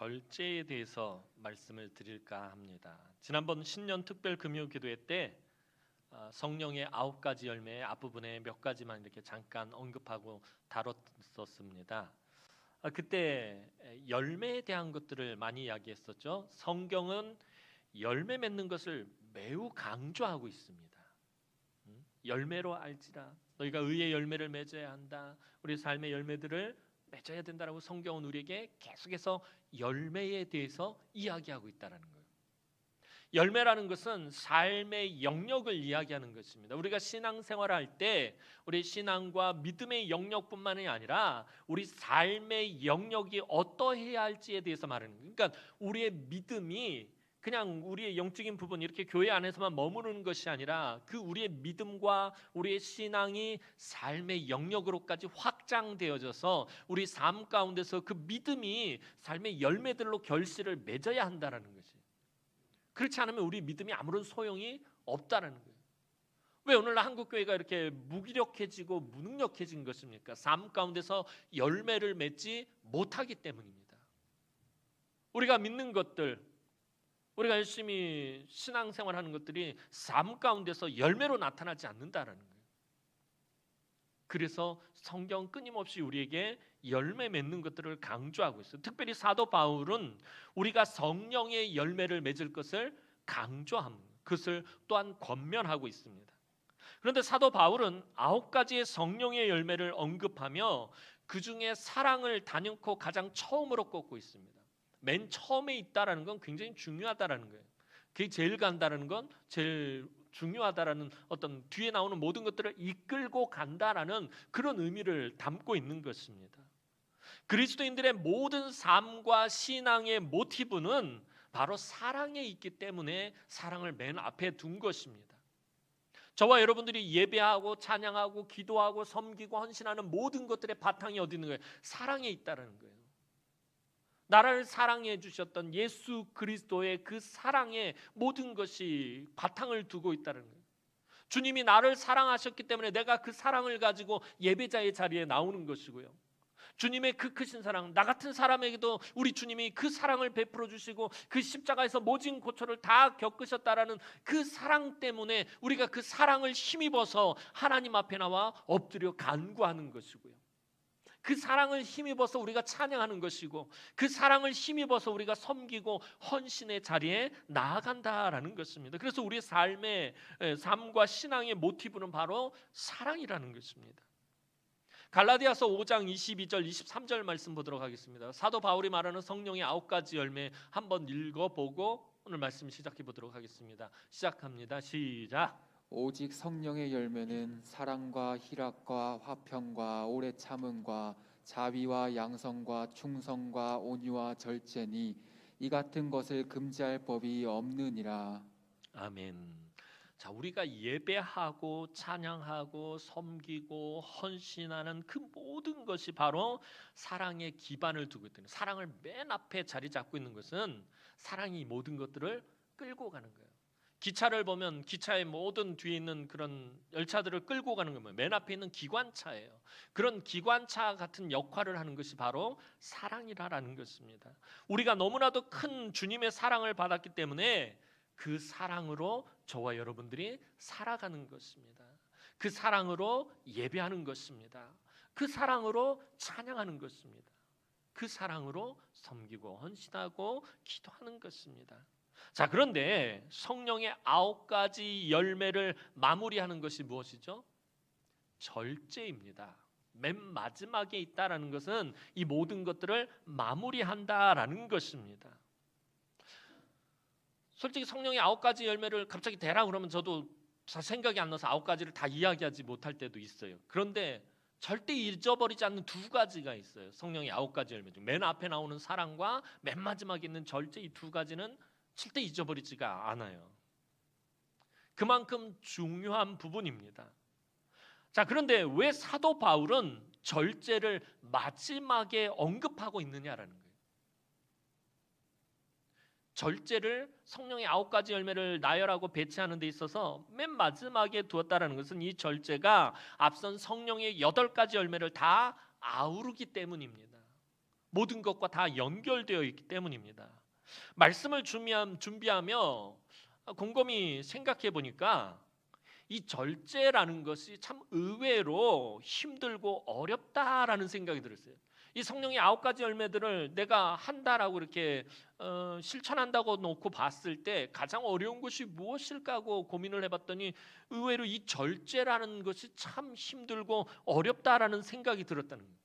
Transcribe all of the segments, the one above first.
절제에 대해서 말씀을 드릴까 합니다. 지난번 신년 특별 금요 기도회 때 성령의 9가지 열매의 앞부분에 몇 가지만 이렇게 잠깐 언급하고 다뤘었습니다. 그때 열매에 대한 것들을 많이 이야기했었죠. 성경은 열매 맺는 것을 매우 강조하고 있습니다. 열매로 알지라 너희가 의의 열매를 맺어야 한다. 우리 삶의 열매들을 맺어야 된다라고 성경은 우리에게 계속해서 열매에 대해서 이야기하고 있다는 거예요. 열매라는 것은 삶의 영역을 이야기하는 것입니다. 우리가 신앙생활을 할 때 우리 신앙과 믿음의 영역뿐만이 아니라 우리 삶의 영역이 어떠해야 할지에 대해서 말하는 거예요. 그러니까 우리의 믿음이 그냥 우리의 영적인 부분 이렇게 교회 안에서만 머무르는 것이 아니라 그 우리의 믿음과 우리의 신앙이 삶의 영역으로까지 확장되어져서 우리 삶 가운데서 그 믿음이 삶의 열매들로 결실을 맺어야 한다는 것이. 그렇지 않으면 우리 믿음이 아무런 소용이 없다는 거예요. 왜 오늘날 한국교회가 이렇게 무기력해지고 무능력해진 것입니까? 삶 가운데서 열매를 맺지 못하기 때문입니다. 우리가 믿는 것들, 우리가 열심히 신앙생활하는 것들이 삶 가운데서 열매로 나타나지 않는다라는 거예요. 그래서 성경 끊임없이 우리에게 열매 맺는 것들을 강조하고 있어요. 특별히 사도 바울은 우리가 성령의 열매를 맺을 것을 강조합니다. 그것을 또한 권면하고 있습니다. 그런데 사도 바울은 9가지의 성령의 열매를 언급하며 그 중에 사랑을 단연코 가장 처음으로 꼽고 있습니다. 맨 처음에 있다라는 건 굉장히 중요하다라는 거예요. 그게 제일 간다라는 건 제일 중요하다라는 어떤 뒤에 나오는 모든 것들을 이끌고 간다라는 그런 의미를 담고 있는 것입니다. 그리스도인들의 모든 삶과 신앙의 모티브는 바로 사랑에 있기 때문에 사랑을 맨 앞에 둔 것입니다. 저와 여러분들이 예배하고 찬양하고 기도하고 섬기고 헌신하는 모든 것들의 바탕이 어디 있는 거예요? 사랑에 있다라는 거예요. 나를 사랑해 주셨던 예수 그리스도의 그 사랑에 모든 것이 바탕을 두고 있다는 거예요. 주님이 나를 사랑하셨기 때문에 내가 그 사랑을 가지고 예배자의 자리에 나오는 것이고요. 주님의 그 크신 사랑, 나 같은 사람에게도 우리 주님이 그 사랑을 베풀어 주시고 그 십자가에서 모진 고초를 다 겪으셨다라는 그 사랑 때문에 우리가 그 사랑을 힘입어서 하나님 앞에 나와 엎드려 간구하는 것이고요. 그 사랑을 힘입어서 우리가 찬양하는 것이고 그 사랑을 힘입어서 우리가 섬기고 헌신의 자리에 나아간다라는 것입니다. 그래서 우리의 삶과 신앙의 모티브는 바로 사랑이라는 것입니다. 갈라디아서 5장 22절 23절 말씀 보도록 하겠습니다. 사도 바울이 말하는 성령의 9가지 열매 한번 읽어보고 오늘 말씀 시작해 보도록 하겠습니다. 시작합니다. 시작. 오직 성령의 열매는 사랑과 희락과 화평과 오래 참음과 자비와 양성과 충성과 온유와 절제니 이 같은 것을 금지할 법이 없느니라. 아멘. 자, 우리가 예배하고 찬양하고 섬기고 헌신하는 그 모든 것이 바로 사랑의 기반을 두고 있다는, 사랑을 맨 앞에 자리 잡고 있는 것은 사랑이 모든 것들을 끌고 가는 거예요. 기차를 보면 기차의 모든 뒤에 있는 그런 열차들을 끌고 가는 거면 맨 앞에 있는 기관차예요. 그런 기관차 같은 역할을 하는 것이 바로 사랑이라는 것입니다. 우리가 너무나도 큰 주님의 사랑을 받았기 때문에 그 사랑으로 저와 여러분들이 살아가는 것입니다. 그 사랑으로 예배하는 것입니다. 그 사랑으로 찬양하는 것입니다. 그 사랑으로 섬기고 헌신하고 기도하는 것입니다. 자, 그런데 성령의 9가지 열매를 마무리하는 것이 무엇이죠? 절제입니다. 맨 마지막에 있다라는 것은 이 모든 것들을 마무리한다라는 것입니다. 솔직히 성령의 9가지 열매를 갑자기 대라 그러면 저도 생각이 안 나서 9가지를 다 이야기하지 못할 때도 있어요. 그런데 절대 잊어버리지 않는 2가지가 있어요. 성령의 9가지 열매 중 맨 앞에 나오는 사랑과 맨 마지막에 있는 절제, 이 2가지는 절대 잊어버리지가 않아요. 그만큼 중요한 부분입니다. 자, 그런데 왜 사도 바울은 절제를 마지막에 언급하고 있느냐라는 거예요. 절제를 성령의 9가지 열매를 나열하고 배치하는 데 있어서 맨 마지막에 두었다라는 것은 이 절제가 앞선 성령의 8가지 열매를 다 아우르기 때문입니다. 모든 것과 다 연결되어 있기 때문입니다. 말씀을 준비하며 곰곰이 생각해 보니까 이 절제라는 것이 참 의외로 힘들고 어렵다라는 생각이 들었어요. 이 성령의 9가지 열매들을 내가 한다라고 이렇게 실천한다고 놓고 봤을 때 가장 어려운 것이 무엇일까 하고 고민을 해봤더니 의외로 이 절제라는 것이 참 힘들고 어렵다라는 생각이 들었다는 거예요.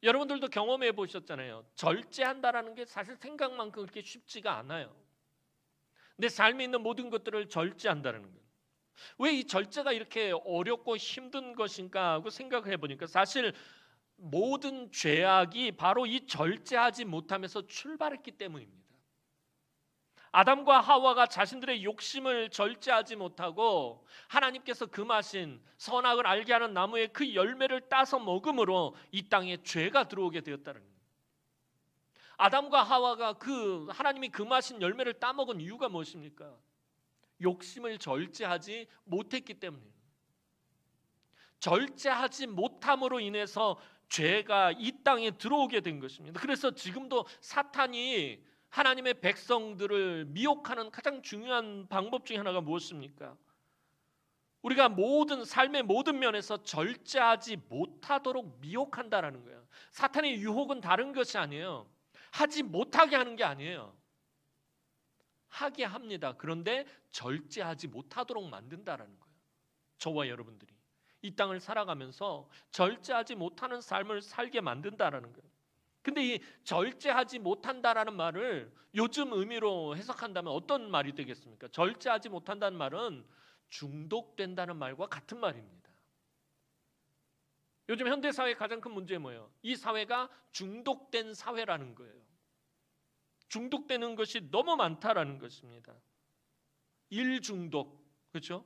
여러분들도 경험해 보셨잖아요. 절제한다라는 게 사실 생각만큼 그렇게 쉽지가 않아요. 내 삶에 있는 모든 것들을 절제한다는 거예요. 왜 이 절제가 이렇게 어렵고 힘든 것인가 하고 생각을 해보니까 사실 모든 죄악이 바로 이 절제하지 못하면서 출발했기 때문입니다. 아담과 하와가 자신들의 욕심을 절제하지 못하고 하나님께서 금하신 선악을 알게 하는 나무의 그 열매를 따서 먹음으로 이 땅에 죄가 들어오게 되었다는 거예요. 아담과 하와가 그 하나님이 금하신 열매를 따먹은 이유가 무엇입니까? 욕심을 절제하지 못했기 때문이에요. 절제하지 못함으로 인해서 죄가 이 땅에 들어오게 된 것입니다. 그래서 지금도 사탄이 하나님의 백성들을 미혹하는 가장 중요한 방법 중에 하나가 무엇입니까? 우리가 모든 삶의 모든 면에서 절제하지 못하도록 미혹한다라는 거예요. 사탄의 유혹은 다른 것이 아니에요. 하지 못하게 하는 게 아니에요. 하게 합니다. 그런데 절제하지 못하도록 만든다라는 거예요. 저와 여러분들이 이 땅을 살아가면서 절제하지 못하는 삶을 살게 만든다라는 거예요. 근데 이 절제하지 못한다라는 말을 요즘 의미로 해석한다면 어떤 말이 되겠습니까? 절제하지 못한다는 말은 중독된다는 말과 같은 말입니다. 요즘 현대 사회의 가장 큰 문제는 뭐예요? 이 사회가 중독된 사회라는 거예요. 중독되는 것이 너무 많다라는 것입니다. 일 중독, 그렇죠?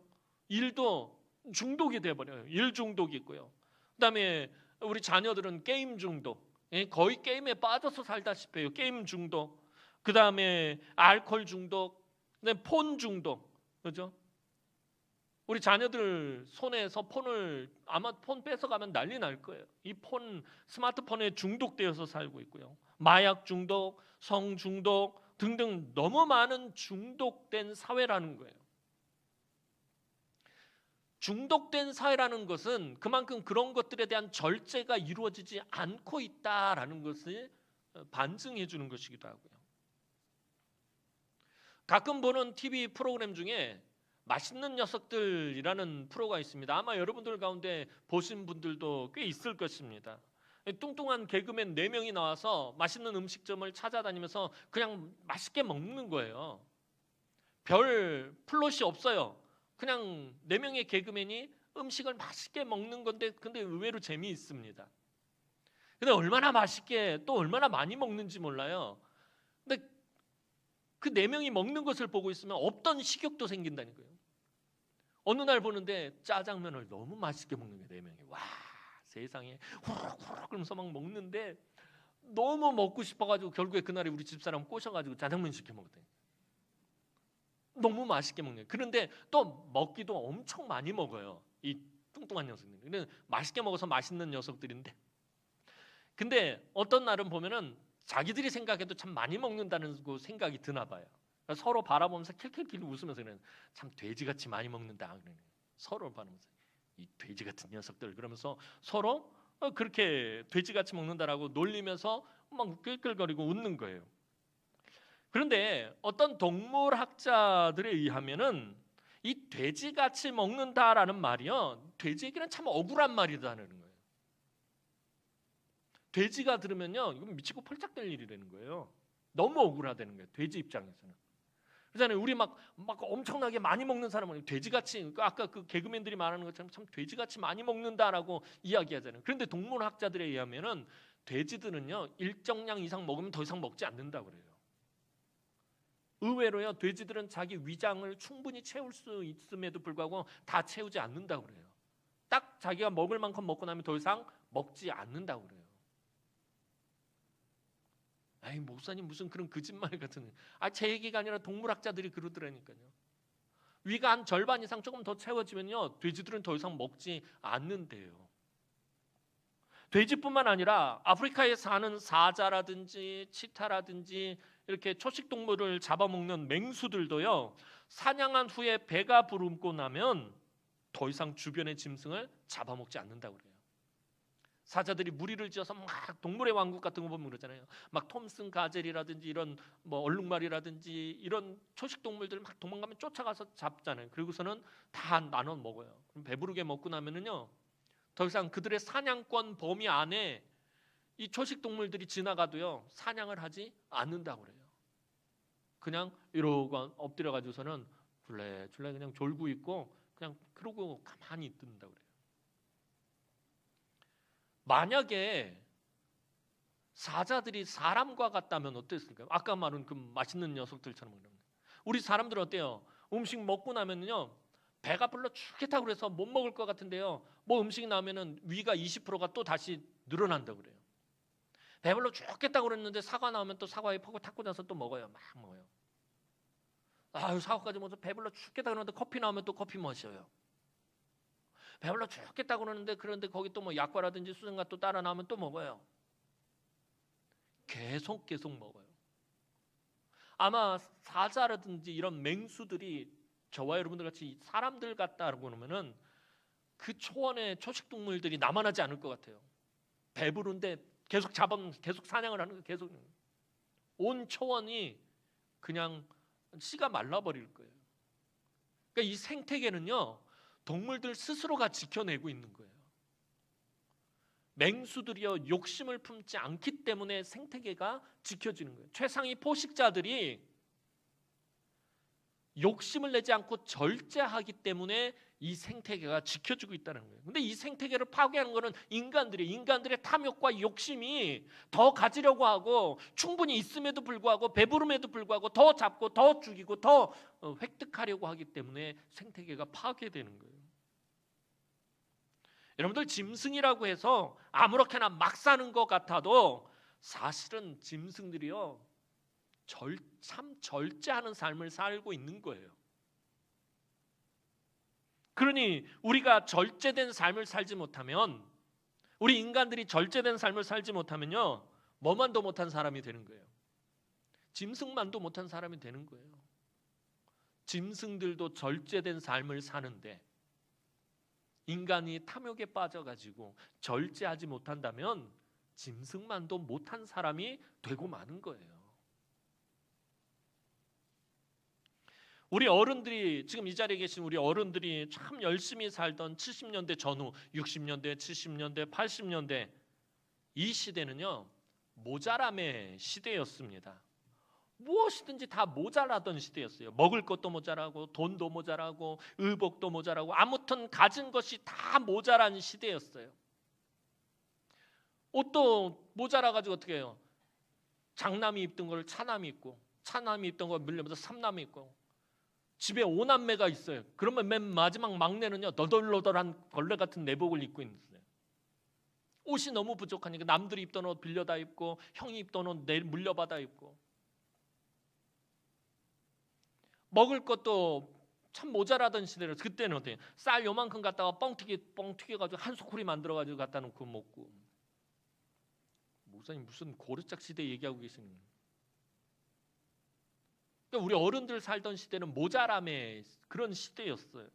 일도 중독이 돼버려요. 일 중독이 있고요. 그다음에 우리 자녀들은 게임 중독, 거의 게임에 빠져서 살다시피 해요. 게임 중독, 그다음에 알코올 중독, 그다음에 폰 중독, 그렇죠? 우리 자녀들 손에서 폰을 아마 폰 뺏어가면 난리 날 거예요. 이 폰, 스마트폰에 중독되어서 살고 있고요. 마약 중독, 성 중독 등등 너무 많은 중독된 사회라는 거예요. 중독된 사회라는 것은 그만큼 그런 것들에 대한 절제가 이루어지지 않고 있다라는 것을 반증해 주는 것이기도 하고요. 가끔 보는 TV 프로그램 중에 맛있는 녀석들이라는 프로가 있습니다. 아마 여러분들 가운데 보신 분들도 꽤 있을 것입니다. 뚱뚱한 개그맨 4명이 나와서 맛있는 음식점을 찾아다니면서 그냥 맛있게 먹는 거예요. 별 플롯이 없어요. 그냥 4명의 개그맨이 음식을 맛있게 먹는 건데 근데 의외로 재미있습니다. 근데 얼마나 맛있게 또 얼마나 많이 먹는지 몰라요. 근데 그 4명이 먹는 것을 보고 있으면 없던 식욕도 생긴다는 거예요. 어느 날 보는데 짜장면을 너무 맛있게 먹는 거예요. 4명이. 와, 세상에 후루룩 그러면서 막 먹는데 너무 먹고 싶어가지고 결국에 그날에 우리 집사람 꼬셔가지고 짜장면 시켜 먹었대요. 너무 맛있게 먹네요. 그런데 또 먹기도 엄청 많이 먹어요. 이 뚱뚱한 녀석들이. 근데 맛있게 먹어서 맛있는 녀석들인데. 근데 어떤 날은 보면은 자기들이 생각해도 참 많이 먹는다는 그 생각이 드나 봐요. 그러니까 서로 바라보면서 킬킬킬 웃으면서 그래요. 참 돼지같이 많이 먹는다. 서로 바라보면서 이 돼지 같은 녀석들 그러면서 서로 그렇게 돼지같이 먹는다라고 놀리면서 막 끌끌거리고 웃는 거예요. 그런데 어떤 동물학자들에 의하면은 이 돼지같이 먹는다라는 말이요, 돼지에게는 참 억울한 말이다라는 거예요. 돼지가 들으면요, 이건 미치고 펄쩍 될 일이라는 거예요. 너무 억울하다는 거예요. 돼지 입장에서는. 그렇잖아요. 우리 막 엄청나게 많이 먹는 사람은 돼지같이, 아까 그 개그맨들이 말하는 것처럼 참 돼지같이 많이 먹는다라고 이야기하잖아요. 그런데 동물학자들에 의하면은 돼지들은요, 일정량 이상 먹으면 더 이상 먹지 않는다고 그래요. 의외로요, 돼지들은 자기 위장을 충분히 채울 수 있음에도 불구하고 다 채우지 않는다고 그래요. 딱 자기가 먹을 만큼 먹고 나면 더 이상 먹지 않는다고 그래요. 아이, 목사님 무슨 그런 거짓말 같은. 제 얘기가 아니라 동물학자들이 그러더라니까요. 위가 한 절반 이상 조금 더 채워지면요, 돼지들은 더 이상 먹지 않는데요. 돼지뿐만 아니라 아프리카에 사는 사자라든지 치타라든지 이렇게 초식 동물을 잡아먹는 맹수들도요, 사냥한 후에 배가 부르고 나면 더 이상 주변의 짐승을 잡아먹지 않는다고 그래요. 사자들이 무리를 지어서 막 동물의 왕국 같은 거 보면 그러잖아요. 막 톰슨 가젤이라든지 이런 뭐 얼룩말이라든지 이런 초식 동물들 막 도망가면 쫓아가서 잡잖아요. 그리고서는 다 나눠 먹어요. 그럼 배부르게 먹고 나면은요, 더 이상 그들의 사냥권 범위 안에 이 초식 동물들이 지나가도요, 사냥을 하지 않는다고 그래요. 그냥 이러고 엎드려 가지고서는 줄레줄레 그냥 졸고 있고 그냥 그러고 가만히 있는다고 그래요. 만약에 사자들이 사람과 같다면 어땠을까요? 아까 말한 그 맛있는 녀석들처럼. 우리 사람들은 어때요? 음식 먹고 나면요, 배가 불러 죽겠다고 그래서 못 먹을 것 같은데요, 뭐 음식이 나오면은 위가 20%가 또 다시 늘어난다고 그래요. 배불러 죽겠다고 그랬는데 사과 나오면 또 사과에 퍼고 탁고 나서 또 먹어요. 막 먹어요. 아유, 사과까지 먹어서 배불러 죽겠다 그러는데 커피 나오면 또 커피 마셔요. 배불러 죽겠다 그러는데 그런데 거기 또 뭐 약과라든지 수정과 또 따라 나오면 또 먹어요. 계속 먹어요. 아마 사자라든지 이런 맹수들이 저와 여러분들 같이 사람들 같다고 그러면은 그 초원의 초식 동물들이 남아나지 않을 것 같아요. 배부른데 계속 사냥을 하는 거, 계속 온 초원이 그냥 씨가 말라버릴 거예요. 그러니까 이 생태계는요, 동물들 스스로가 지켜내고 있는 거예요. 맹수들이요, 욕심을 품지 않기 때문에 생태계가 지켜지는 거예요. 최상위 포식자들이 욕심을 내지 않고 절제하기 때문에 이 생태계가 지켜지고 있다는 거예요. 근데 이 생태계를 파괴하는 것은 인간들의 탐욕과 욕심이 더 가지려고 하고, 충분히 있음에도 불구하고 배부름에도 불구하고 더 잡고 더 죽이고 더 획득하려고 하기 때문에 생태계가 파괴되는 거예요. 여러분들, 짐승이라고 해서 아무렇게나 막 사는 것 같아도 사실은 짐승들이요, 참 절제하는 삶을 살고 있는 거예요. 그러니 우리가 절제된 삶을 살지 못하면, 우리 인간들이 절제된 삶을 살지 못하면요, 뭐만도 못한 사람이 되는 거예요. 짐승만도 못한 사람이 되는 거예요. 짐승들도 절제된 삶을 사는데 인간이 탐욕에 빠져가지고 절제하지 못한다면 짐승만도 못한 사람이 되고 마는 거예요. 우리 어른들이, 지금 이 자리에 계신 우리 어른들이 참 열심히 살던 70년대 전후, 60년대, 70년대, 80년대, 이 시대는요, 모자람의 시대였습니다. 무엇이든지 다 모자라던 시대였어요. 먹을 것도 모자라고, 돈도 모자라고, 의복도 모자라고, 아무튼 가진 것이 다 모자란 시대였어요. 옷도 모자라가지고 어떻게 해요? 장남이 입던 걸 차남이 입고, 차남이 입던 걸 물려면서 삼남이 입고, 집에 5남매가 있어요. 그러면 맨 마지막 막내는요, 너덜너덜한 걸레 같은 내복을 입고 있어요. 옷이 너무 부족하니까 남들이 입던 옷 빌려다 입고, 형이 입던 옷 물려받아 입고, 먹을 것도 참 모자라던 시대라서 그때는 어때요? 쌀 요만큼 갖다가 뻥튀겨가지고 한 소쿠리 만들어가지고 갖다 놓고 먹고. 목사님 무슨 고르짝 시대 얘기하고 계시는 거예요? 그러니까 우리 어른들 살던 시대는 모자람의 그런 시대였어요.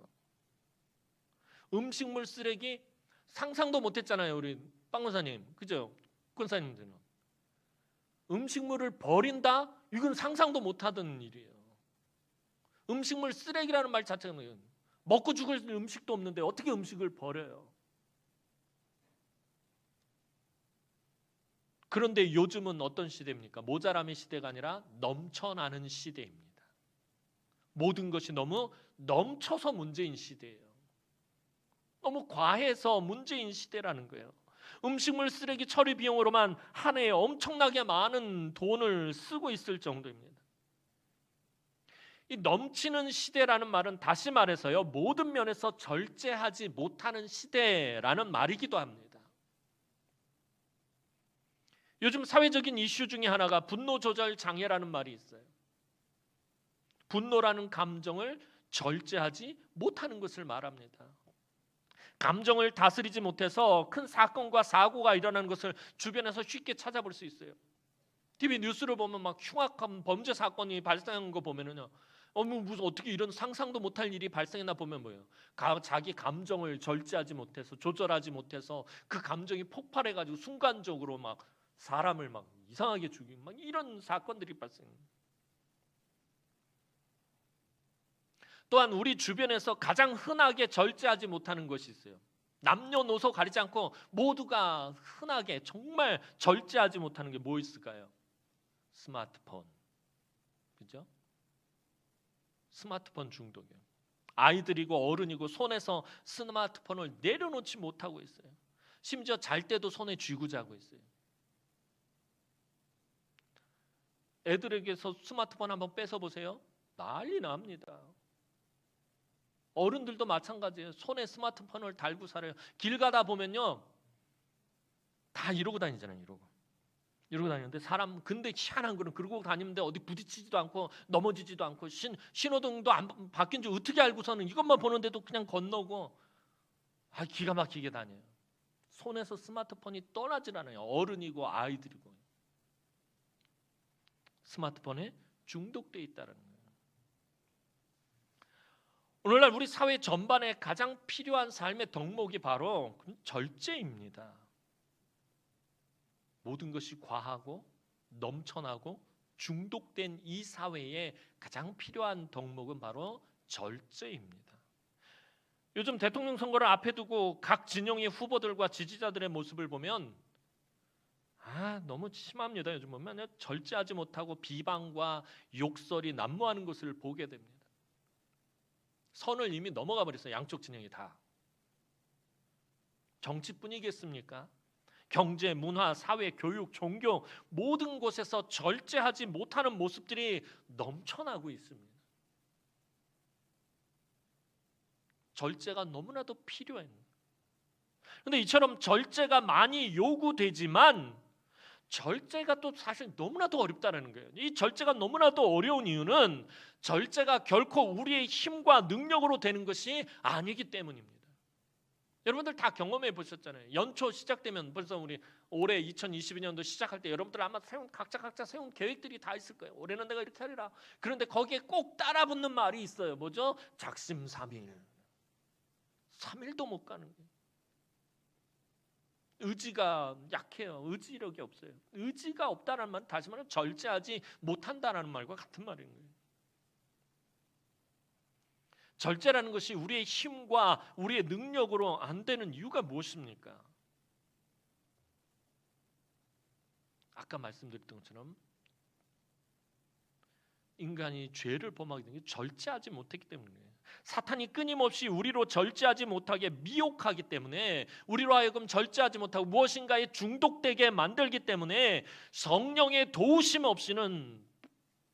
음식물 쓰레기 상상도 못했잖아요, 우리 빵 권사님, 그죠? 권사님들은 음식물을 버린다? 이건 상상도 못하던 일이에요. 음식물 쓰레기라는 말 자체가 먹고 죽을 음식도 없는데 어떻게 음식을 버려요? 그런데 요즘은 어떤 시대입니까? 모자람의 시대가 아니라 넘쳐나는 시대입니다. 모든 것이 너무 넘쳐서 문제인 시대예요. 너무 과해서 문제인 시대라는 거예요. 음식물 쓰레기 처리 비용으로만 한 해에 엄청나게 많은 돈을 쓰고 있을 정도입니다. 이 넘치는 시대라는 말은 다시 말해서요, 모든 면에서 절제하지 못하는 시대라는 말이기도 합니다. 요즘 사회적인 이슈 중에 하나가 분노 조절 장애라는 말이 있어요. 분노라는 감정을 절제하지 못하는 것을 말합니다. 감정을 다스리지 못해서 큰 사건과 사고가 일어나는 것을 주변에서 쉽게 찾아볼 수 있어요. TV 뉴스를 보면 막 흉악한 범죄 사건이 발생한 거 보면은요, 무슨 어떻게 이런 상상도 못할 일이 발생했나 보면 뭐예요? 자기 감정을 절제하지 못해서, 조절하지 못해서 그 감정이 폭발해가지고 순간적으로 막 사람을 막 이상하게 죽이고 막 이런 사건들이 발생해요. 또한 우리 주변에서 가장 흔하게 절제하지 못하는 것이 있어요. 남녀노소 가리지 않고 모두가 흔하게 정말 절제하지 못하는 게 뭐 있을까요? 스마트폰. 그죠? 스마트폰 중독이에요. 아이들이고 어른이고 손에서 스마트폰을 내려놓지 못하고 있어요. 심지어 잘 때도 손에 쥐고 자고 있어요. 애들에게서 스마트폰 한번 뺏어 보세요. 난리 납니다. 어른들도 마찬가지예요. 손에 스마트폰을 달고 살아요. 길 가다 보면요, 다 이러고 다니잖아요. 이러고 다니는데 사람 근데 희한한 거는 그러고 다니는데 어디 부딪히지도 않고 넘어지지도 않고 신호등도 안 바뀐 줄 어떻게 알고서는 이것만 보는데도 그냥 건너고 기가 막히게 다녀요. 손에서 스마트폰이 떠나질 않아요. 어른이고 아이들이고 스마트폰에 중독돼 있다는 거예요. 오늘날 우리 사회 전반에 가장 필요한 삶의 덕목이 바로 절제입니다. 모든 것이 과하고 넘쳐나고 중독된 이 사회에 가장 필요한 덕목은 바로 절제입니다. 요즘 대통령 선거를 앞에 두고 각 진영의 후보들과 지지자들의 모습을 보면 너무 심합니다. 요즘 보면 절제하지 못하고 비방과 욕설이 난무하는 것을 보게 됩니다. 선을 이미 넘어가 버렸어요. 양쪽 진영이 다. 정치뿐이겠습니까? 경제, 문화, 사회, 교육, 종교 모든 곳에서 절제하지 못하는 모습들이 넘쳐나고 있습니다. 절제가 너무나도 필요해요. 그런데 이처럼 절제가 많이 요구되지만 절제가 또 사실 너무나도 어렵다는 거예요. 이 절제가 너무나도 어려운 이유는 절제가 결코 우리의 힘과 능력으로 되는 것이 아니기 때문입니다. 여러분들 다 경험해 보셨잖아요. 연초 시작되면 벌써 우리 올해 2022년도 시작할 때 여러분들 아마 각자 세운 계획들이 다 있을 거예요. 올해는 내가 이렇게 하리라. 그런데 거기에 꼭 따라붙는 말이 있어요. 뭐죠? 작심삼일. 3일도 못 가는 거예요. 의지가 약해요. 의지력이 없어요. 의지가 없다는 말, 다시 말하면 절제하지 못한다는 말과 같은 말인 거예요. 절제라는 것이 우리의 힘과 우리의 능력으로 안 되는 이유가 무엇입니까? 아까 말씀드렸던 것처럼 인간이 죄를 범하게 된 게 절제하지 못했기 때문이에요. 사탄이 끊임없이 우리로 절제하지 못하게 미혹하기 때문에 우리로 하여금 절제하지 못하고 무엇인가에 중독되게 만들기 때문에 성령의 도우심 없이는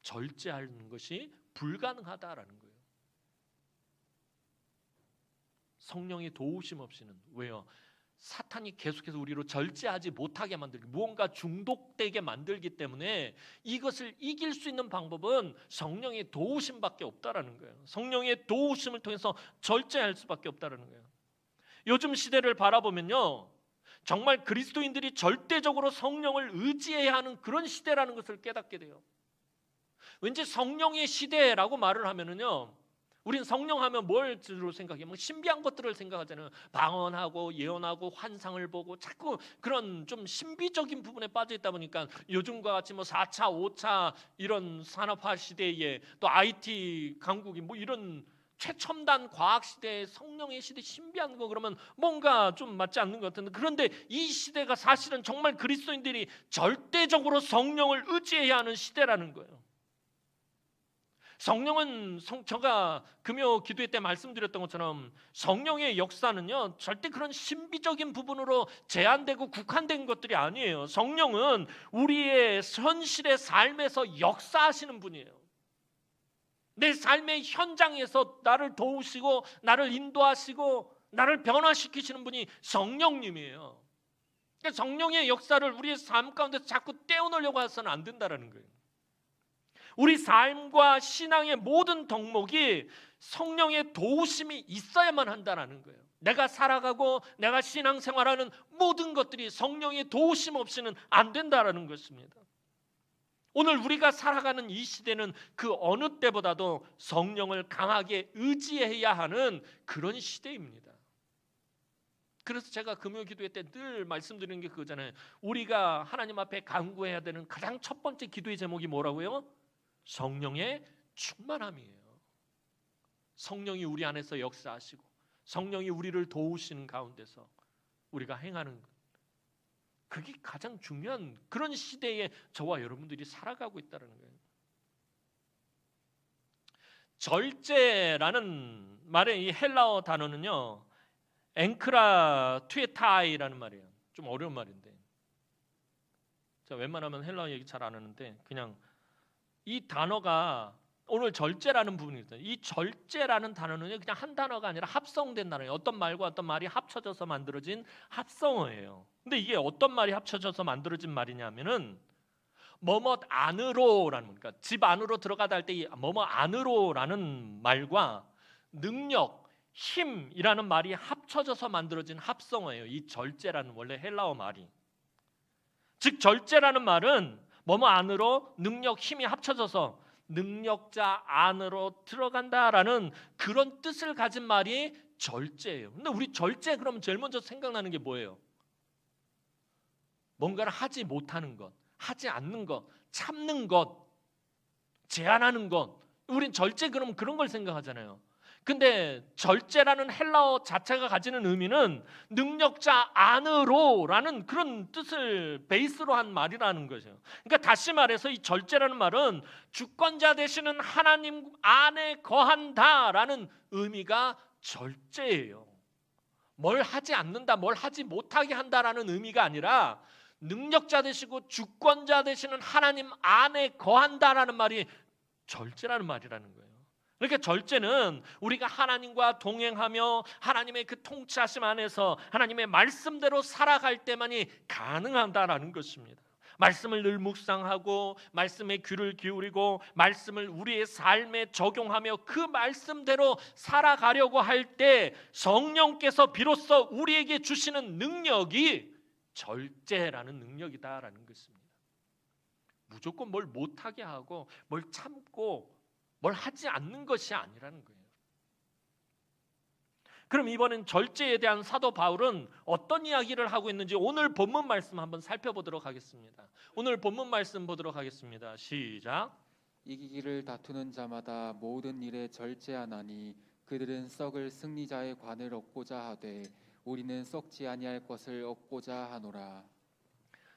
절제하는 것이 불가능하다라는 거예요. 성령의 도우심 없이는. 왜요? 사탄이 계속해서 우리로 절제하지 못하게 만들고 무언가 중독되게 만들기 때문에 이것을 이길 수 있는 방법은 성령의 도우심밖에 없다라는 거예요. 성령의 도우심을 통해서 절제할 수밖에 없다라는 거예요. 요즘 시대를 바라보면요, 정말 그리스도인들이 절대적으로 성령을 의지해야 하는 그런 시대라는 것을 깨닫게 돼요. 왠지 성령의 시대라고 말을 하면은요, 우린 성령 하면 뭘 주로 생각해요? 뭐 신비한 것들을 생각하잖아요. 방언하고 예언하고 환상을 보고 자꾸 그런 좀 신비적인 부분에 빠져 있다 보니까 요즘과 같이 뭐 4차, 5차 이런 산업화 시대에 또 IT 강국이 뭐 이런 최첨단 과학 시대에 성령의 시대 신비한 거 그러면 뭔가 좀 맞지 않는 것 같은데, 그런데 이 시대가 사실은 정말 그리스도인들이 절대적으로 성령을 의지해야 하는 시대라는 거예요. 성령은 제가 금요 기도회 때 말씀드렸던 것처럼 성령의 역사는요 절대 그런 신비적인 부분으로 제한되고 국한된 것들이 아니에요. 성령은 우리의 현실의 삶에서 역사하시는 분이에요. 내 삶의 현장에서 나를 도우시고 나를 인도하시고 나를 변화시키시는 분이 성령님이에요. 그러니까 성령의 역사를 우리의 삶 가운데서 자꾸 떼어놓으려고 해서는 안 된다는 거예요. 우리 삶과 신앙의 모든 덕목이 성령의 도우심이 있어야만 한다는 거예요. 내가 살아가고 내가 신앙생활하는 모든 것들이 성령의 도우심 없이는 안 된다는 것입니다. 오늘 우리가 살아가는 이 시대는 그 어느 때보다도 성령을 강하게 의지해야 하는 그런 시대입니다. 그래서 제가 금요 기도회 때 늘 말씀드리는 게 그거잖아요. 우리가 하나님 앞에 간구해야 되는 가장 첫 번째 기도의 제목이 뭐라고요? 성령의 충만함이에요. 성령이 우리 안에서 역사하시고 성령이 우리를 도우시는 가운데서 우리가 행하는 것, 그게 가장 중요한 그런 시대에 저와 여러분들이 살아가고 있다는 거예요. 절제라는 말의 이 헬라어 단어는요, 앵크라 투에타이라는 말이에요. 좀 어려운 말인데, 제가 웬만하면 헬라어 얘기 잘 안 하는데 그냥 이 단어가 오늘 절제라는 부분이 있어요. 이 절제라는 단어는 그냥 한 단어가 아니라 합성된 단어예요. 어떤 말과 어떤 말이 합쳐져서 만들어진 합성어예요. 근데 이게 어떤 말이 합쳐져서 만들어진 말이냐면은 뭐뭐 안으로라는, 그러니까 집 안으로 들어가다 할 때 이 뭐뭐 안으로라는 말과 능력, 힘이라는 말이 합쳐져서 만들어진 합성어예요. 이 절제라는 원래 헬라어 말이. 즉 절제라는 말은 뭐뭐 안으로 능력, 힘이 합쳐져서 능력자 안으로 들어간다라는 그런 뜻을 가진 말이 절제예요. 근데 우리 절제 그러면 제일 먼저 생각나는 게 뭐예요? 뭔가를 하지 못하는 것, 하지 않는 것, 참는 것, 제한하는 것. 우린 절제 그러면 그런 걸 생각하잖아요. 근데 절제라는 헬라어 자체가 가지는 의미는 능력자 안으로라는 그런 뜻을 베이스로 한 말이라는 거죠. 그러니까 다시 말해서 이 절제라는 말은 주권자 되시는 하나님 안에 거한다라는 의미가 절제예요. 뭘 하지 않는다, 뭘 하지 못하게 한다라는 의미가 아니라 능력자 되시고 주권자 되시는 하나님 안에 거한다라는 말이 절제라는 말이라는 거예요. 그러니까 절제는 우리가 하나님과 동행하며 하나님의 그 통치하심 안에서 하나님의 말씀대로 살아갈 때만이 가능하다라는 것입니다. 말씀을 늘 묵상하고 말씀에 귀를 기울이고 말씀을 우리의 삶에 적용하며 그 말씀대로 살아가려고 할 때 성령께서 비로소 우리에게 주시는 능력이 절제라는 능력이다라는 것입니다. 무조건 뭘 못하게 하고 뭘 참고 뭘 하지 않는 것이 아니라는 거예요. 그럼 이번엔 절제에 대한 사도 바울은 어떤 이야기를 하고 있는지 오늘 본문 말씀 한번 살펴보도록 하겠습니다. 오늘 본문 말씀 보도록 하겠습니다. 시작. 이기기를 다투는 자마다 모든 일에 절제하나니 그들은 썩을 승리자의 관을 얻고자 하되 우리는 썩지 아니할 것을 얻고자 하노라.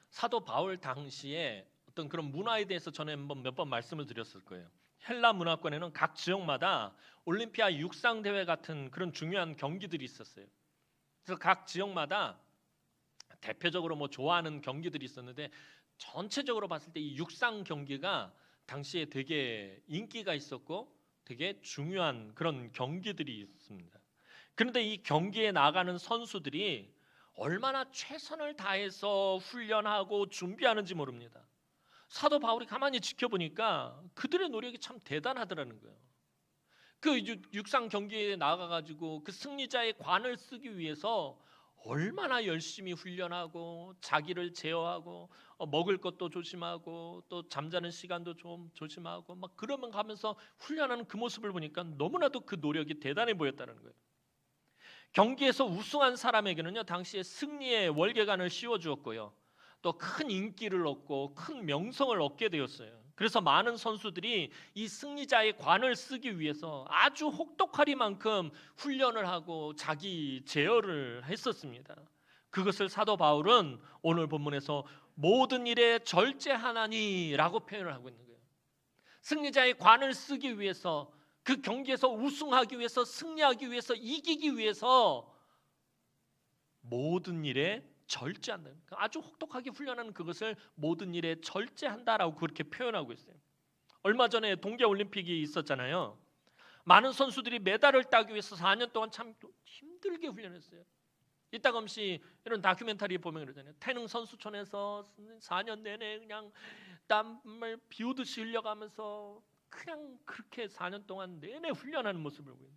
사도 바울 당시에 어떤 그런 문화에 대해서 전에 몇 번 말씀을 드렸을 거예요. 헬라 문화권에는 각 지역마다 올림피아 육상 대회 같은 그런 중요한 경기들이 있었어요. 그래서 각 지역마다 대표적으로 뭐 좋아하는 경기들이 있었는데 전체적으로 봤을 때 이 육상 경기가 당시에 되게 인기가 있었고 되게 중요한 그런 경기들이 있습니다. 그런데 이 경기에 나가는 선수들이 얼마나 최선을 다해서 훈련하고 준비하는지 모릅니다. 사도 바울이 가만히 지켜보니까 그들의 노력이 참 대단하더라는 거예요. 그 육상 경기에 나가가지고 그 승리자의 관을 쓰기 위해서 얼마나 열심히 훈련하고 자기를 제어하고 먹을 것도 조심하고 또 잠자는 시간도 좀 조심하고 막 그러면 가면서 훈련하는 그 모습을 보니까 너무나도 그 노력이 대단해 보였다는 거예요. 경기에서 우승한 사람에게는요 당시에 승리의 월계관을 씌워주었고요. 또 큰 인기를 얻고 큰 명성을 얻게 되었어요. 그래서 많은 선수들이 이 승리자의 관을 쓰기 위해서 아주 혹독하리만큼 훈련을 하고 자기 제어를 했었습니다. 그것을 사도 바울은 오늘 본문에서 모든 일에 절제하나니라고 표현을 하고 있는 거예요. 승리자의 관을 쓰기 위해서 그 경기에서 우승하기 위해서 승리하기 위해서 이기기 위해서 모든 일에 절제한다. 아주 혹독하게 훈련하는 그것을 모든 일에 절제한다라고 그렇게 표현하고 있어요. 얼마 전에 동계올림픽이 이따금씩 이런 다큐멘터리 보면 그러잖아요. 태릉 선수촌에서 4년 내내 그냥 땀을 비오듯이 흘려가면서 그냥 그렇게 4년 동안 내내 훈련하는 모습을 보여요.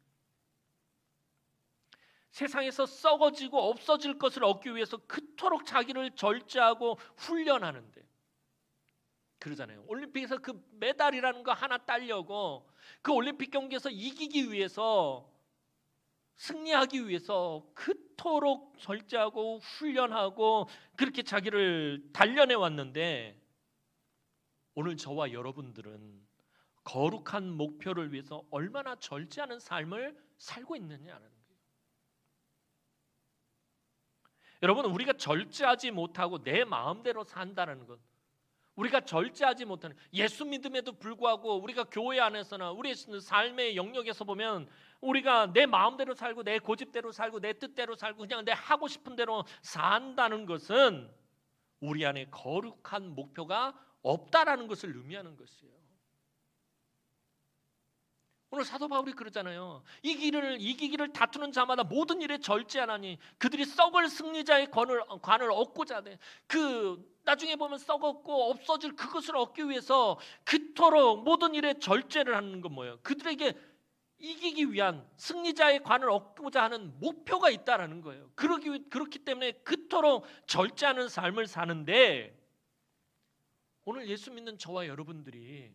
세상에서 썩어지고 없어질 것을 얻기 위해서 그토록 자기를 절제하고 훈련하는데, 그러잖아요. 올림픽에서 그 메달이라는 거 하나 따려고, 그 올림픽 경기에서 이기기 위해서, 승리하기 위해서 그토록 절제하고 훈련하고 그렇게 자기를 단련해 왔는데, 오늘 저와 여러분들은 거룩한 목표를 위해서 얼마나 절제하는 삶을 살고 있느냐는 거예요. 여러분, 우리가 절제하지 못하고 내 마음대로 산다는 것, 우리가 절제하지 못하는, 예수 믿음에도 불구하고 우리가 교회 안에서나 우리 삶의 영역에서 보면 우리가 내 마음대로 살고 내 고집대로 살고 내 뜻대로 살고 그냥 내 하고 싶은 대로 산다는 것은 우리 안에 거룩한 목표가 없다라는 것을 의미하는 것이에요. 오늘 사도 바울이 그러잖아요. 이기기를 다투는 자마다 모든 일에 절제하나니 그들이 썩을 승리자의 관을 얻고자 하네. 나중에 보면 썩었고 없어질 그것을 얻기 위해서 그토록 모든 일에 절제를 하는 건 뭐예요? 그들에게 이기기 위한 승리자의 관을 얻고자 하는 목표가 있다라는 거예요. 그렇기 때문에 그토록 절제하는 삶을 사는데, 오늘 예수 믿는 저와 여러분들이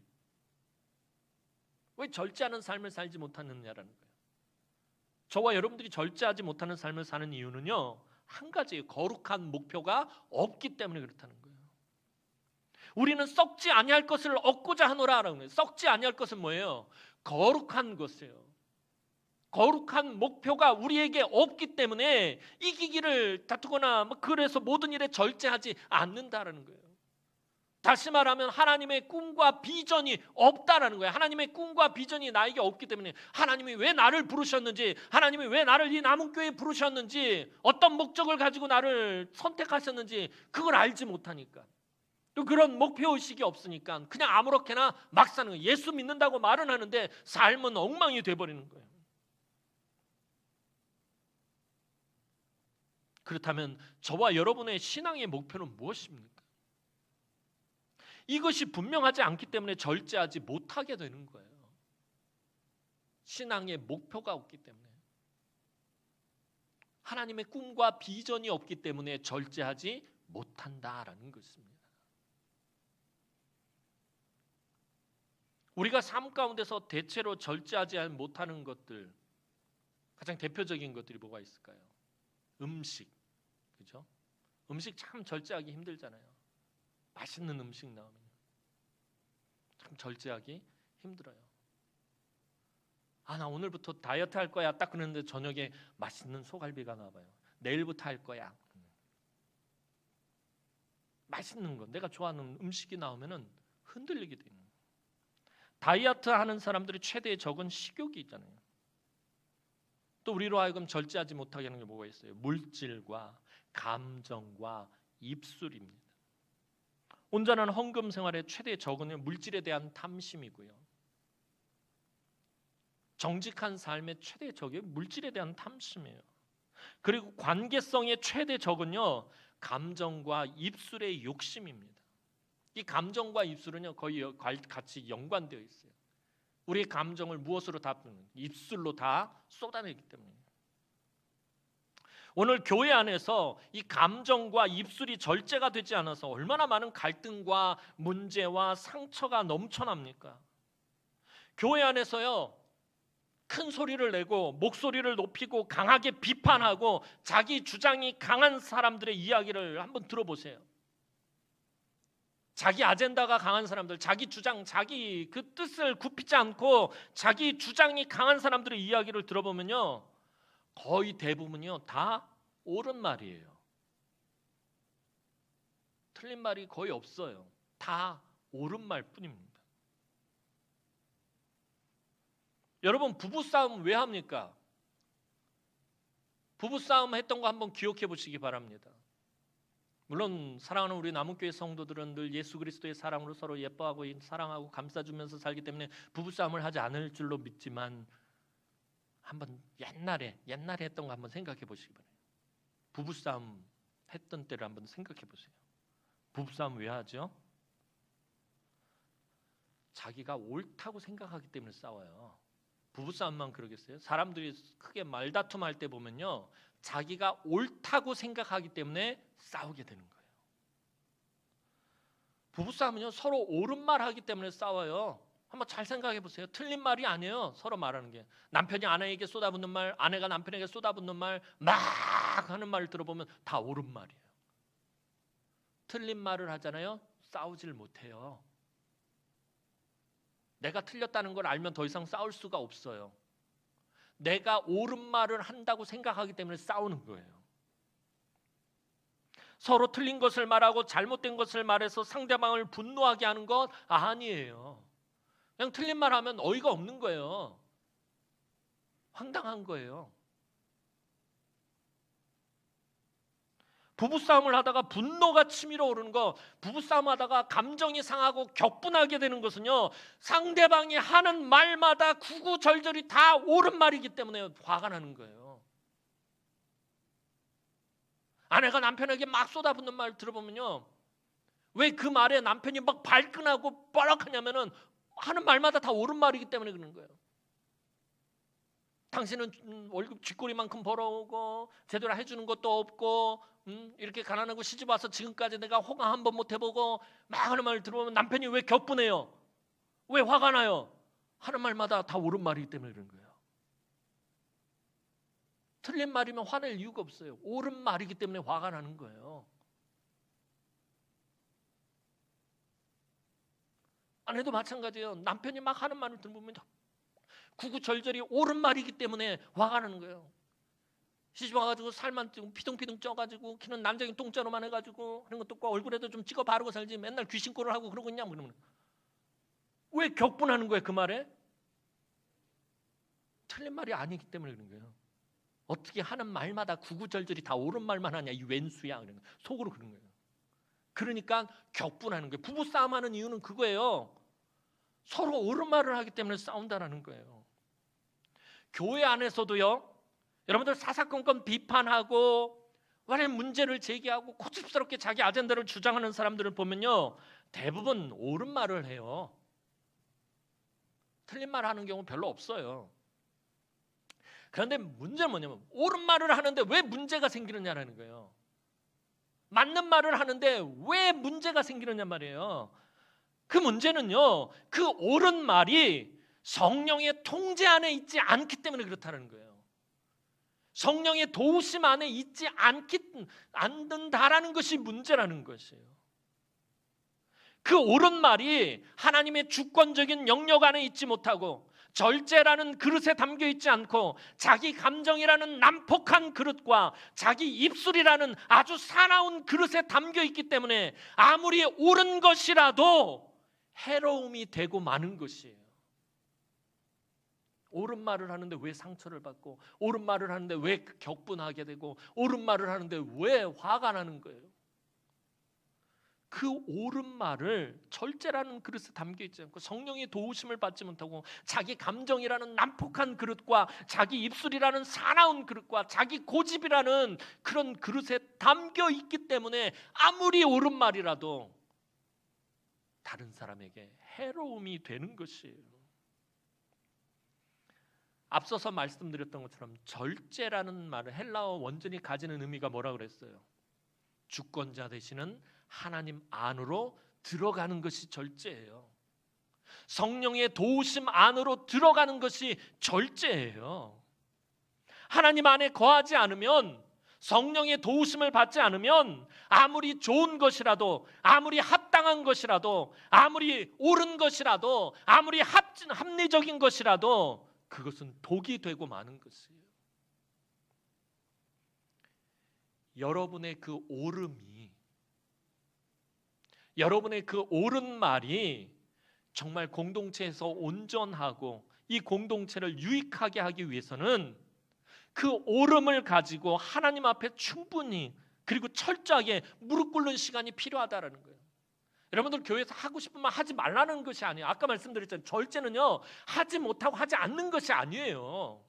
왜 절제하는 삶을 살지 못하느냐라는 거예요. 저와 여러분들이 절제하지 못하는 삶을 사는 이유는요, 한 가지예요. 거룩한 목표가 없기 때문에 그렇다는 거예요. 우리는 썩지 아니할 것을 얻고자 하노라라는 거예요. 썩지 아니할 것은 뭐예요? 거룩한 것이에요. 거룩한 목표가 우리에게 없기 때문에 이기기를 다투거나 그래서 모든 일에 절제하지 않는다라는 거예요. 다시 말하면 하나님의 꿈과 비전이 없다라는 거예요. 하나님의 꿈과 비전이 나에게 없기 때문에, 하나님이 왜 나를 부르셨는지, 하나님이 왜 나를 이 남은교회에 부르셨는지, 어떤 목적을 가지고 나를 선택하셨는지 그걸 알지 못하니까, 또 그런 목표의식이 없으니까 그냥 아무렇게나 막 사는 거예요. 예수 믿는다고 말은 하는데 삶은 엉망이 돼버리는 거예요. 그렇다면 저와 여러분의 신앙의 목표는 무엇입니까? 이것이 분명하지 않기 때문에 절제하지 못하게 되는 거예요. 신앙의 목표가 없기 때문에, 하나님의 꿈과 비전이 없기 때문에 절제하지 못한다라는 것입니다. 우리가 삶 가운데서 대체로 절제하지 못하는 것들, 가장 대표적인 것들이 뭐가 있을까요? 음식, 그렇죠? 음식 참 절제하기 힘들잖아요. 맛있는 음식 나오면 참 절제하기 힘들어요. 나 오늘부터 다이어트 할 거야 딱 그러는데 저녁에 맛있는 소갈비가 나와요. 내일부터 할 거야. 맛있는 거, 내가 좋아하는 음식이 나오면은 흔들리게 돼요. 다이어트 하는 사람들의 최대의 적은 식욕이 있잖아요. 또 우리로 하여금 절제하지 못하게 하는 게 뭐가 있어요? 물질과 감정과 입술입니다. 온전한 헌금 생활의 최대 적은 물질에 대한 탐심이고요. 정직한 삶의 최대 적이 물질에 대한 탐심이에요. 그리고 관계성의 최대 적은요, 감정과 입술의 욕심입니다. 이 감정과 입술은요 거의 같이 연관되어 있어요. 우리의 감정을 무엇으로 다 입술로 다 쏟아내기 때문에. 오늘 교회 안에서 이 감정과 입술이 절제가 되지 않아서 얼마나 많은 갈등과 문제와 상처가 넘쳐납니까? 교회 안에서요, 큰 소리를 내고 목소리를 높이고 강하게 비판하고 자기 주장이 강한 사람들의 이야기를 한번 들어보세요. 자기 아젠다가 강한 사람들, 자기 주장, 자기 그 뜻을 굽히지 않고 자기 주장이 강한 사람들의 이야기를 들어보면요, 거의 대부분이요 다 옳은 말이에요. 틀린 말이 거의 없어요. 다 옳은 말뿐입니다. 여러분, 부부싸움 왜 합니까? 부부싸움 했던 거 한번 기억해 보시기 바랍니다. 물론 사랑하는 우리 남은교회 성도들은 늘 예수 그리스도의 사랑으로 서로 예뻐하고 사랑하고 감싸주면서 살기 때문에 부부싸움을 하지 않을 줄로 믿지만, 한번 옛날에 했던 거 한번 생각해 보시기 바랍니다. 부부싸움 했던 때를 한번 생각해 보세요. 부부싸움 왜 하죠? 자기가 옳다고 생각하기 때문에 싸워요. 부부싸움만 그러겠어요? 사람들이 크게 말다툼할 때 보면요, 자기가 옳다고 생각하기 때문에 싸우게 되는 거예요. 부부싸움은요, 서로 옳은 말 하기 때문에 싸워요. 한번 잘 생각해 보세요. 틀린 말이 아니에요. 서로 말하는 게. 남편이 아내에게 쏟아붓는 말, 아내가 남편에게 쏟아붓는 말, 막 하는 말을 들어보면 다 옳은 말이에요. 틀린 말을 하잖아요. 싸우질 못해요. 내가 틀렸다는 걸 알면 더 이상 싸울 수가 없어요. 내가 옳은 말을 한다고 생각하기 때문에 싸우는 거예요. 서로 틀린 것을 말하고 잘못된 것을 말해서 상대방을 분노하게 하는 것 아니에요. 그냥 틀린 말 하면 어이가 없는 거예요. 황당한 거예요. 부부싸움을 하다가 분노가 치밀어 오르는 거, 부부싸움 하다가 감정이 상하고 격분하게 되는 것은요, 상대방이 하는 말마다 구구절절이 다 옳은 말이기 때문에 화가 나는 거예요. 아내가 남편에게 막 쏟아붓는 말 들어보면요, 왜 그 말에 남편이 막 발끈하고 뻐락하냐면은 하는 말마다 다 옳은 말이기 때문에 그런 거예요. 당신은 월급 쥐꼬리만큼 벌어오고 제대로 해주는 것도 없고 이렇게 가난하고 시집 와서 지금까지 내가 호강 한 번 못 해보고 막 하는 말 들어보면 남편이 왜 격분해요? 왜 화가 나요? 하는 말마다 다 옳은 말이기 때문에 그런 거예요. 틀린 말이면 화낼 이유가 없어요. 옳은 말이기 때문에 화가 나는 거예요. 아내도 마찬가지예요. 남편이 막 하는 말을 들으면 구구절절이 옳은 말이기 때문에 화가 나는 거예요. 시집 와가지고 살만 찌고 피둥피둥 쪄가지고 키는 난장이 똥자루만 해가지고 그런 것도 없고 얼굴에도 좀 찍어 바르고 살지 맨날 귀신꼴을 하고 그러고 있냐 그러면 왜 격분하는 거예요? 그 말에? 틀린 말이 아니기 때문에 그런 거예요. 어떻게 하는 말마다 구구절절이 다 옳은 말만 하냐 이 왼수야 그런 거예요. 속으로 그런 거예요. 그러니까 격분하는 거예요. 부부싸움하는 이유는 그거예요. 서로 옳은 말을 하기 때문에 싸운다라는 거예요. 교회 안에서도요, 여러분들 사사건건 비판하고 완전 문제를 제기하고 고집스럽게 자기 아젠다를 주장하는 사람들을 보면요, 대부분 옳은 말을 해요. 틀린 말 하는 경우 별로 없어요. 그런데 문제는 뭐냐면 옳은 말을 하는데 왜 문제가 생기느냐라는 거예요. 맞는 말을 하는데 왜 문제가 생기느냐 말이에요. 그 문제는요, 그 옳은 말이 성령의 통제 안에 있지 않기 때문에 그렇다는 거예요. 성령의 도우심 안에 있지 않는다라는 것이 문제라는 것이에요. 그 옳은 말이 하나님의 주권적인 영역 안에 있지 못하고 절제라는 그릇에 담겨 있지 않고 자기 감정이라는 난폭한 그릇과 자기 입술이라는 아주 사나운 그릇에 담겨 있기 때문에 아무리 옳은 것이라도 해로움이 되고 마는 것이에요. 옳은 말을 하는데 왜 상처를 받고 옳은 말을 하는데 왜 격분하게 되고 옳은 말을 하는데 왜 화가 나는 거예요? 그 옳은 말을 절제라는 그릇에 담겨 있지 않고 성령의 도우심을 받지 못하고 자기 감정이라는 난폭한 그릇과 자기 입술이라는 사나운 그릇과 자기 고집이라는 그런 그릇에 담겨 있기 때문에 아무리 옳은 말이라도 다른 사람에게 해로움이 되는 것이에요. 앞서서 말씀드렸던 것처럼 절제라는 말을 헬라어 원전이 가지는 의미가 뭐라 그랬어요? 주권자 되시는 하나님 안으로 들어가는 것이 절제예요. 성령의 도우심 안으로 들어가는 것이 절제예요. 하나님 안에 거하지 않으면, 성령의 도우심을 받지 않으면 아무리 좋은 것이라도, 아무리 합당한 것이라도, 아무리 옳은 것이라도, 아무리 합리적인 것이라도 그것은 독이 되고 마는 것이에요. 여러분의 그 옳음이, 여러분의 그 옳은 말이 정말 공동체에서 온전하고 이 공동체를 유익하게 하기 위해서는 그 옳음을 가지고 하나님 앞에 충분히 그리고 철저하게 무릎 꿇는 시간이 필요하다라는 거예요. 여러분들 교회에서 하고 싶으면 하지 말라는 것이 아니에요. 아까 말씀드렸잖아요. 절제는요, 하지 못하고 하지 않는 것이 아니에요.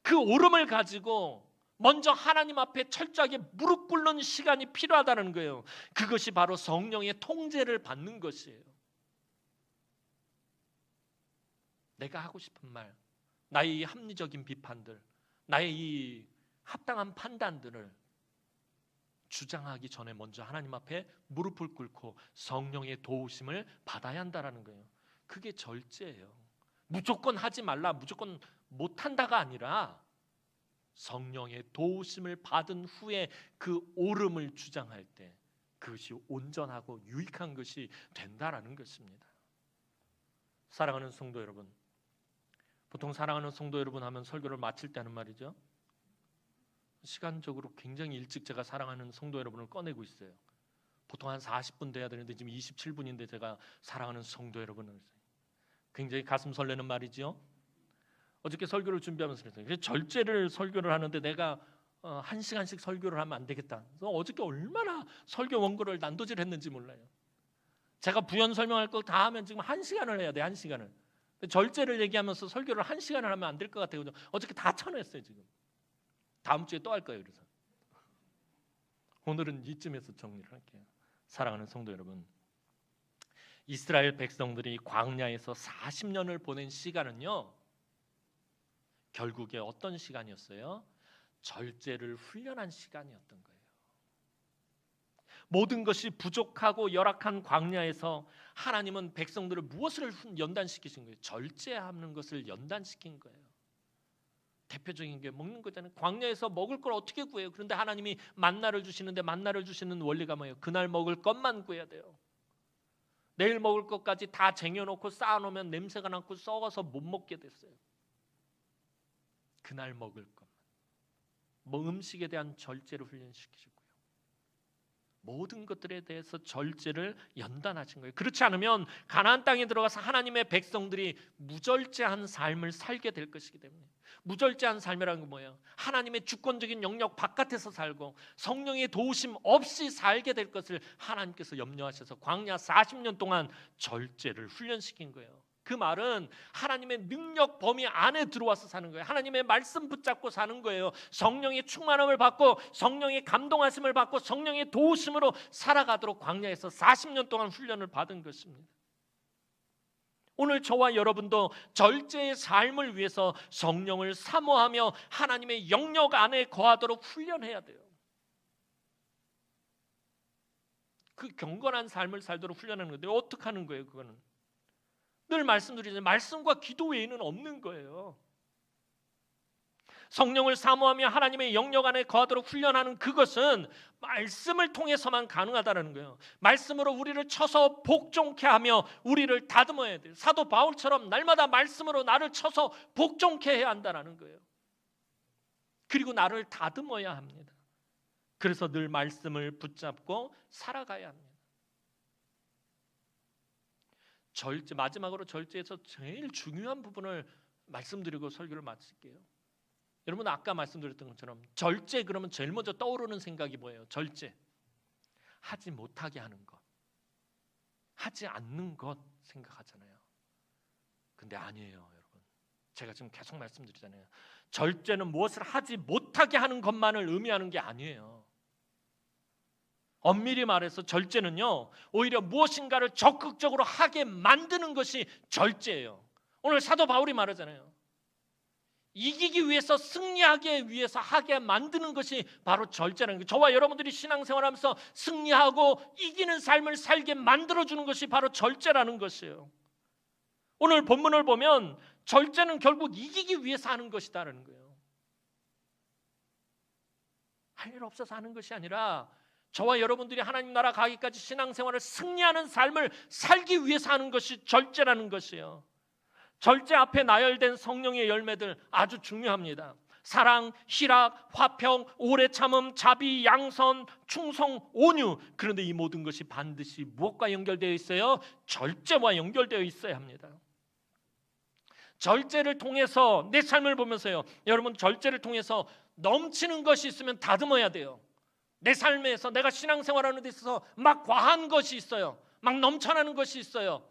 그 오름을 가지고 먼저 하나님 앞에 철저하게 무릎 꿇는 시간이 필요하다는 거예요. 그것이 바로 성령의 통제를 받는 것이에요. 내가 하고 싶은 말, 나의 이 합리적인 비판들, 나의 이 합당한 판단들을 주장하기 전에 먼저 하나님 앞에 무릎을 꿇고 성령의 도우심을 받아야 한다는 거예요. 그게 절제예요. 무조건 하지 말라, 무조건 못한다가 아니라 성령의 도우심을 받은 후에 그 옳음을 주장할 때 그것이 온전하고 유익한 것이 된다라는 것입니다. 사랑하는 성도 여러분, 보통 사랑하는 성도 여러분 하면 설교를 마칠 때 하는 말이죠. 시간적으로 굉장히 일찍 제가 사랑하는 성도 여러분을 꺼내고 있어요. 보통 한 40분 돼야 되는데 지금 27분인데 제가 사랑하는 성도 여러분을, 굉장히 가슴 설레는 말이지요. 어저께 설교를 준비하면서 그랬어요. 절제를 설교를 하는데 내가 1시간씩 설교를 하면 안 되겠다. 그래서 어저께 얼마나 설교 원고를 난도질했는지 몰라요. 제가 부연 설명할 거 다 하면 지금 1시간을 해야 돼. 1시간을. 절제를 얘기하면서 설교를 1시간을 하면 안 될 것 같아요. 어저께 다 쳐냈어요. 지금 다음 주에 또 할 거예요. 그래서 오늘은 이쯤에서 정리를 할게요. 사랑하는 성도 여러분, 이스라엘 백성들이 광야에서 40년을 보낸 시간은요, 결국에 어떤 시간이었어요? 절제를 훈련한 시간이었던 거예요. 모든 것이 부족하고 열악한 광야에서 하나님은 백성들을 무엇을 연단시키신 거예요? 절제하는 것을 연단시킨 거예요. 대표적인 게 먹는 거잖아요. 광야에서 먹을 걸 어떻게 구해요? 그런데 하나님이 만나를 주시는데 만나를 주시는 원리가 뭐예요? 그날 먹을 것만 구해야 돼요. 내일 먹을 것까지 다 쟁여놓고 쌓아놓으면 냄새가 나고 썩어서 못 먹게 됐어요. 그날 먹을 것만. 음식에 대한 절제를 훈련시키시고요. 모든 것들에 대해서 절제를 연단하신 거예요. 그렇지 않으면 가나안 땅에 들어가서 하나님의 백성들이 무절제한 삶을 살게 될 것이기 때문에. 무절제한 삶이라는 건 뭐예요? 하나님의 주권적인 영역 바깥에서 살고 성령의 도우심 없이 살게 될 것을 하나님께서 염려하셔서 광야 40년 동안 절제를 훈련시킨 거예요. 그 말은 하나님의 능력 범위 안에 들어와서 사는 거예요. 하나님의 말씀 붙잡고 사는 거예요. 성령의 충만함을 받고 성령의 감동하심을 받고 성령의 도우심으로 살아가도록 광야에서 40년 동안 훈련을 받은 것입니다. 오늘 저와 여러분도 절제의 삶을 위해서 성령을 사모하며 하나님의 영역 안에 거하도록 훈련해야 돼요. 그 경건한 삶을 살도록 훈련하는 건데 어떻게 하는 거예요? 그거는 늘 말씀드리지만 말씀과 기도 외에는 없는 거예요. 성령을 사모하며 하나님의 영역 안에 거하도록 훈련하는 그것은 말씀을 통해서만 가능하다는 거예요. 말씀으로 우리를 쳐서 복종케 하며 우리를 다듬어야 돼요. 사도 바울처럼 날마다 말씀으로 나를 쳐서 복종케 해야 한다는 거예요. 그리고 나를 다듬어야 합니다. 그래서 늘 말씀을 붙잡고 살아가야 합니다. 절제, 마지막으로 절제에서 제일 중요한 부분을 말씀드리고 설교를 마칠게요. 여러분 아까 말씀드렸던 것처럼 절제 그러면 제일 먼저 떠오르는 생각이 뭐예요? 절제. 하지 못하게 하는 것. 하지 않는 것 생각하잖아요. 근데 아니에요, 여러분. 제가 지금 계속 말씀드리잖아요. 절제는 무엇을 하지 못하게 하는 것만을 의미하는 게 아니에요. 엄밀히 말해서 절제는요, 오히려 무엇인가를 적극적으로 하게 만드는 것이 절제예요. 오늘 사도 바울이 말하잖아요. 이기기 위해서, 승리하기 위해서 하게 만드는 것이 바로 절제라는 거예요. 저와 여러분들이 신앙생활하면서 승리하고 이기는 삶을 살게 만들어주는 것이 바로 절제라는 것이에요. 오늘 본문을 보면 절제는 결국 이기기 위해서 하는 것이다라는 거예요. 할 일 없어서 하는 것이 아니라 저와 여러분들이 하나님 나라 가기까지 신앙생활을 승리하는 삶을 살기 위해서 하는 것이 절제라는 것이에요. 절제 앞에 나열된 성령의 열매들 아주 중요합니다. 사랑, 희락, 화평, 오래 참음, 자비, 양선, 충성, 온유. 그런데 이 모든 것이 반드시 무엇과 연결되어 있어요? 절제와 연결되어 있어야 합니다. 절제를 통해서 내 삶을 보면서요, 여러분 절제를 통해서 넘치는 것이 있으면 다듬어야 돼요. 내 삶에서 내가 신앙생활하는 데 있어서 막 과한 것이 있어요. 막 넘쳐나는 것이 있어요.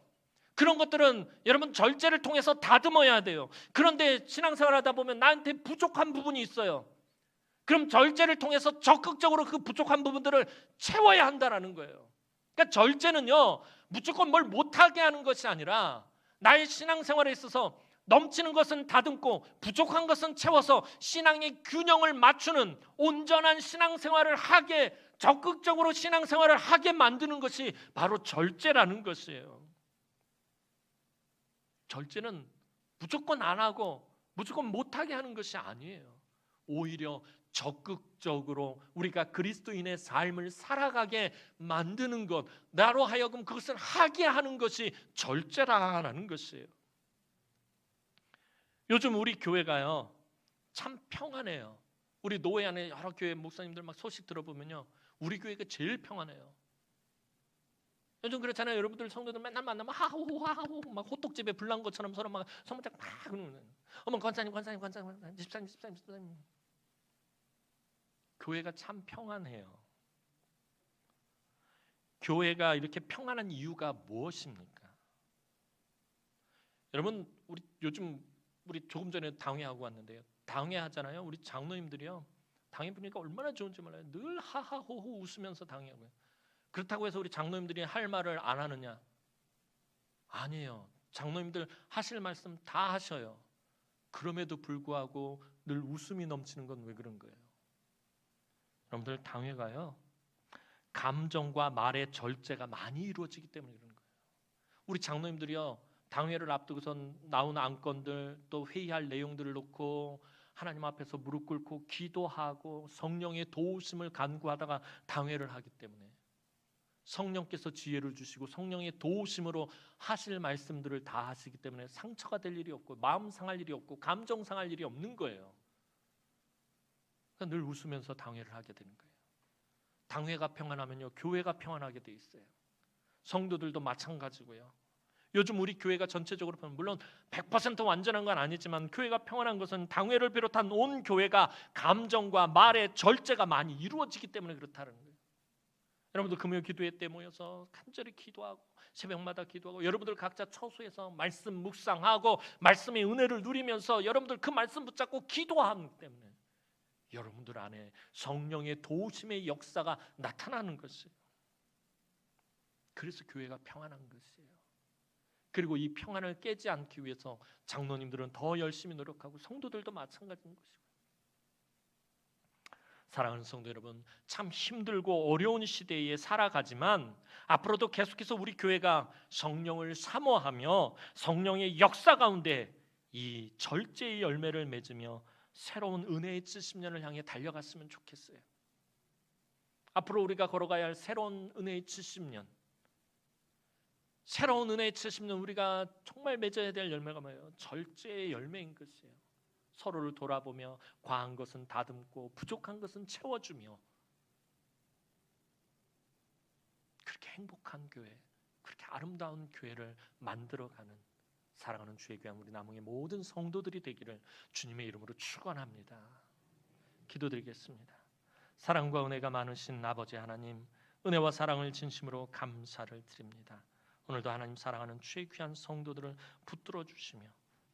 그런 것들은 여러분 절제를 통해서 다듬어야 돼요. 그런데 신앙생활하다 보면 나한테 부족한 부분이 있어요. 그럼 절제를 통해서 적극적으로 그 부족한 부분들을 채워야 한다라는 거예요. 그러니까 절제는요, 무조건 뭘 못하게 하는 것이 아니라 나의 신앙생활에 있어서 넘치는 것은 다듬고 부족한 것은 채워서 신앙의 균형을 맞추는 온전한 신앙생활을 하게, 적극적으로 신앙생활을 하게 만드는 것이 바로 절제라는 것이에요. 절제는 무조건 안 하고 무조건 못하게 하는 것이 아니에요. 오히려 적극적으로 우리가 그리스도인의 삶을 살아가게 만드는 것, 나로 하여금 그것을 하게 하는 것이 절제라는 것이에요. 요즘 우리 교회가요, 참 평안해요. 우리 노회 안에 여러 교회 목사님들 막 소식 들어보면요, 우리 교회가 제일 평안해요. 요즘 그렇잖아요. 여러분들 성도들 맨날 만나면 하하호하하호 막 호떡집에 불난 것처럼 서로 막 소문짝 막 그러는. 어머 권사님, 집사님. 교회가 참 평안해요. 교회가 이렇게 평안한 이유가 무엇입니까? 여러분, 우리 요즘 조금 전에 당회하고 왔는데요. 당회 하잖아요. 우리 장로님들이요, 당회 분위기가 얼마나 좋은지 몰라요. 늘 하하호호 웃으면서 당회하고요. 그렇다고 해서 우리 장로님들이 할 말을 안 하느냐? 아니에요. 장로님들 하실 말씀 다 하셔요. 그럼에도 불구하고 늘 웃음이 넘치는 건 왜 그런 거예요? 여러분들, 당회가요, 감정과 말의 절제가 많이 이루어지기 때문에 그런 거예요. 우리 장로님들이요, 당회를 앞두고선 나온 안건들, 또 회의할 내용들을 놓고 하나님 앞에서 무릎 꿇고 기도하고 성령의 도우심을 간구하다가 당회를 하기 때문에, 성령께서 지혜를 주시고 성령의 도우심으로 하실 말씀들을 다 하시기 때문에 상처가 될 일이 없고 마음 상할 일이 없고 감정 상할 일이 없는 거예요. 그러니까 늘 웃으면서 당회를 하게 되는 거예요. 당회가 평안하면요, 교회가 평안하게 돼 있어요. 성도들도 마찬가지고요. 요즘 우리 교회가 전체적으로 보면 물론 100% 완전한 건 아니지만 교회가 평안한 것은 당회를 비롯한 온 교회가 감정과 말의 절제가 많이 이루어지기 때문에 그렇다는 거예요. 여러분들 금요 기도회 때 모여서 간절히 기도하고 새벽마다 기도하고 여러분들 각자 처소에서 말씀 묵상하고 말씀의 은혜를 누리면서 여러분들 그 말씀 붙잡고 기도하기 때문에 여러분들 안에 성령의 도우심의 역사가 나타나는 것이에요. 그래서 교회가 평안한 것이에요. 그리고 이 평안을 깨지 않기 위해서 장로님들은 더 열심히 노력하고 성도들도 마찬가지인 것이고, 사랑하는 성도 여러분, 참 힘들고 어려운 시대에 살아가지만 앞으로도 계속해서 우리 교회가 성령을 사모하며 성령의 역사 가운데 이 절제의 열매를 맺으며 새로운 은혜의 70년을 향해 달려갔으면 좋겠어요. 앞으로 우리가 걸어가야 할 새로운 은혜의 70년, 새로운 은혜의 70년, 우리가 정말 맺어야 될 열매가 뭐예요? 절제의 열매인 것이에요. 서로를 돌아보며 과한 것은 다듬고 부족한 것은 채워주며, 그렇게 행복한 교회, 그렇게 아름다운 교회를 만들어가는 사랑하는 주의 귀한 우리 남흥의 모든 성도들이 되기를 주님의 이름으로 축원합니다. 기도드리겠습니다. 사랑과 은혜가 많으신 아버지 하나님, 은혜와 사랑을 진심으로 감사를 드립니다. 오늘도 하나님 사랑하는 주의 귀한 성도들을 붙들어 주시며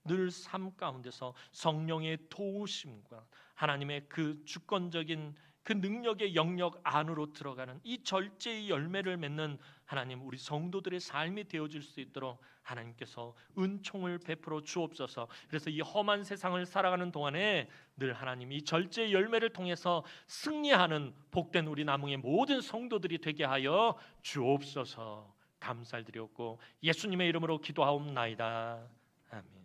늘 삶 가운데서 성령의 도우심과 하나님의 그 주권적인 그 능력의 영역 안으로 들어가는 이 절제의 열매를 맺는 하나님, 우리 성도들의 삶이 되어질 수 있도록 하나님께서 은총을 베풀어 주옵소서. 그래서 이 험한 세상을 살아가는 동안에 늘 하나님 이 절제의 열매를 통해서 승리하는 복된 우리 남흥의 모든 성도들이 되게 하여 주옵소서. 감사드렸고 예수님의 이름으로 기도하옵나이다. 아멘.